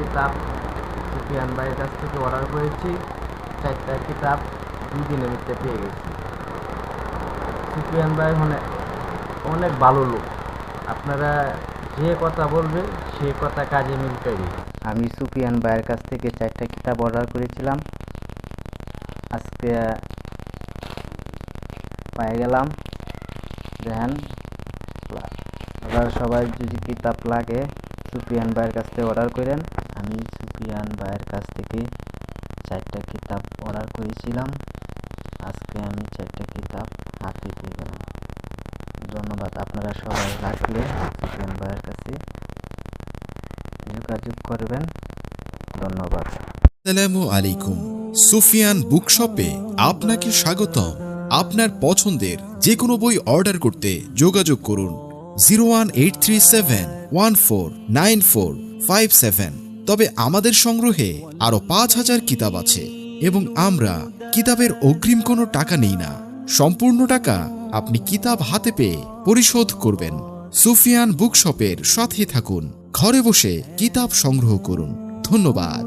কিতাব সুফিয়ান ভাইয়ের কাছ থেকে অর্ডার করেছি। 4টা কিতাব 2 দিনের মধ্যে পেয়ে গেছি। সুফিয়ান ভাই অনেক ভালো লোক, আপনারা যে কথা বলবে সে কথা কাজে মিলবেই। আমি সুফিয়ান ভাইয়ের কাছ থেকে 4টা কিতাব অর্ডার করেছিলাম, আজকে পেয়ে গেলাম। দেখেন, আপনারা সবাই যদি কিতাব লাগে সুফিয়ান ভাইয়ের কাছ থেকে অর্ডার করেন। আমি সুফিয়ান ভাইয়ের কাছ থেকে 4টা কিতাব অর্ডার করেছিলাম, আজকে আমি 4টা কিতাব হাতে পেয়ে গেলাম। ধন্যবাদ। আপনারা সবাই লাগলে সুফিয়ান ভাইয়ের কাছে যোগাযোগ করবেন। ধন্যবাদ। আসসালামু আলাইকুম। সুফিয়ান বুকশপে আপনাকে স্বাগতম। আপনার পছন্দের যে কোনো বই অর্ডার করতে যোগাযোগ করুন 01837149457। তবে আমাদের সংগ্রহে আরো 5000 কিতাব আছে এবং আমরা কিতাবের অগ্রিম কোনো টাকা নেই না। সম্পূর্ণ টাকা আপনি কিতাব হাতে পেয়ে পরিশোধ করবেন। সুফিয়ান বুকশপের সাথে থাকুন, ঘরে বসে কিতাব সংগ্রহ করুন। ধন্যবাদ।